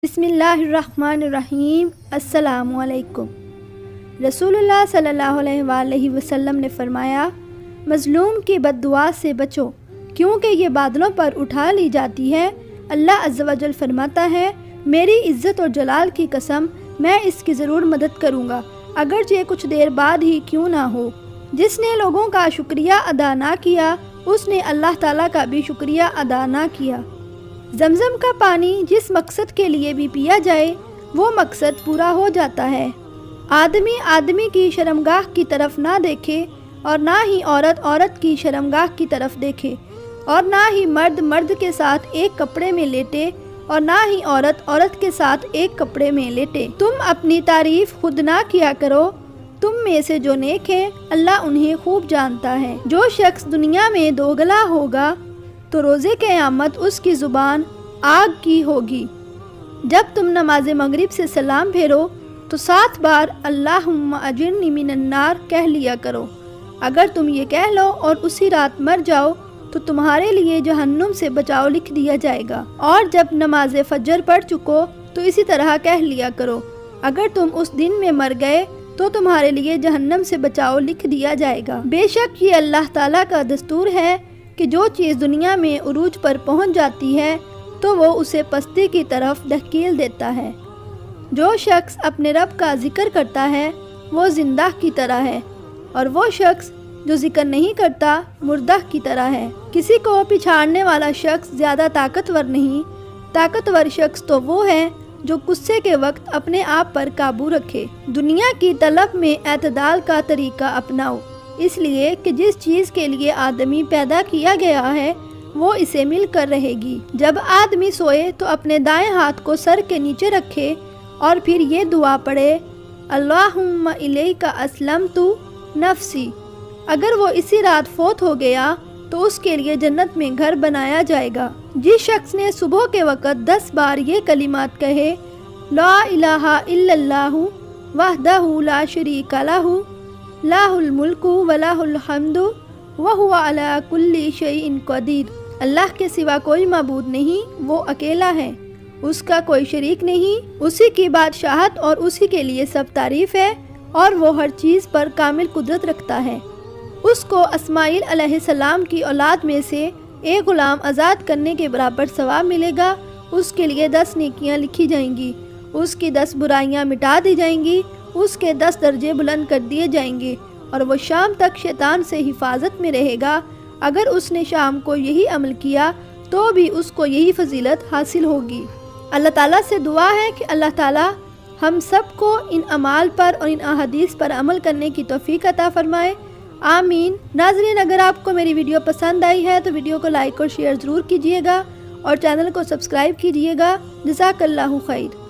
بسم اللہ الرحمن الرحیم۔ السلام علیکم۔ رسول اللہ صلی اللہ علیہ وآلہ وسلم نے فرمایا، مظلوم کی بد دعا سے بچو کیونکہ یہ بادلوں پر اٹھا لی جاتی ہے۔ اللہ عز و جل فرماتا ہے، میری عزت اور جلال کی قسم میں اس کی ضرور مدد کروں گا، اگرچہ کچھ دیر بعد ہی کیوں نہ ہو۔ جس نے لوگوں کا شکریہ ادا نہ کیا، اس نے اللہ تعالیٰ کا بھی شکریہ ادا نہ کیا۔ زمزم کا پانی جس مقصد کے لیے بھی پیا جائے وہ مقصد پورا ہو جاتا ہے۔ آدمی کی شرمگاہ کی طرف نہ دیکھے اور نہ ہی عورت کی شرمگاہ کی طرف دیکھے، اور نہ ہی مرد کے ساتھ ایک کپڑے میں لیٹے اور نہ ہی عورت کے ساتھ ایک کپڑے میں لیٹے۔ تم اپنی تعریف خود نہ کیا کرو، تم میں سے جو نیک ہیں اللہ انہیں خوب جانتا ہے۔ جو شخص دنیا میں دوگلا ہوگا تو روز قیامت اس کی زبان آگ کی ہوگی۔ جب تم نماز مغرب سے سلام پھیرو تو 7 بار اللہم اجرنی من النار کہہ لیا کرو۔ اگر تم یہ کہہ لو اور اسی رات مر جاؤ تو تمہارے لیے جہنم سے بچاؤ لکھ دیا جائے گا، اور جب نماز فجر پڑھ چکو تو اسی طرح کہہ لیا کرو۔ اگر تم اس دن میں مر گئے تو تمہارے لیے جہنم سے بچاؤ لکھ دیا جائے گا۔ بے شک یہ اللہ تعالیٰ کا دستور ہے کہ جو چیز دنیا میں عروج پر پہنچ جاتی ہے تو وہ اسے پستی کی طرف دھکیل دیتا ہے۔ جو شخص اپنے رب کا ذکر کرتا ہے وہ زندہ کی طرح ہے، اور وہ شخص جو ذکر نہیں کرتا مردہ کی طرح ہے۔ کسی کو پچھاڑنے والا شخص زیادہ طاقتور نہیں، طاقتور شخص تو وہ ہے جو غصے کے وقت اپنے آپ پر قابو رکھے۔ دنیا کی طلب میں اعتدال کا طریقہ اپناؤ، اس لیے کہ جس چیز کے لیے آدمی پیدا کیا گیا ہے وہ اسے مل کر رہے گی۔ جب آدمی سوئے تو اپنے دائیں ہاتھ کو سر کے نیچے رکھے اور پھر یہ دعا پڑھے، اللہم الیک اسلمت نفسی۔ اگر وہ اسی رات فوت ہو گیا تو اس کے لیے جنت میں گھر بنایا جائے گا۔ جس شخص نے صبح کے وقت 10 بار یہ کلمات کہے، لا الہ الا اللہ وحدہ لا شریک لہ لہ الملک ولہ الحمد وہو علی کل شیء قدیر۔ اللہ کے سوا کوئی معبود نہیں، وہ اکیلا ہے، اس کا کوئی شریک نہیں، اسی کی بادشاہت اور اسی کے لیے سب تعریف ہے، اور وہ ہر چیز پر کامل قدرت رکھتا ہے۔ اس کو اسماعیل علیہ السلام کی اولاد میں سے ایک غلام آزاد کرنے کے برابر ثواب ملے گا۔ اس کے لیے 10 نیکیاں لکھی جائیں گی، اس کی 10 برائیاں مٹا دی جائیں گی، اس کے 10 درجے بلند کر دیے جائیں گے، اور وہ شام تک شیطان سے حفاظت میں رہے گا۔ اگر اس نے شام کو یہی عمل کیا تو بھی اس کو یہی فضیلت حاصل ہوگی۔ اللہ تعالیٰ سے دعا ہے کہ اللہ تعالیٰ ہم سب کو ان اعمال پر اور ان احادیث پر عمل کرنے کی توفیق عطا فرمائے، آمین۔ ناظرین، اگر آپ کو میری ویڈیو پسند آئی ہے تو ویڈیو کو لائک اور شیئر ضرور کیجیے گا، اور چینل کو سبسکرائب کیجیے گا۔ جزاک اللہ خیر۔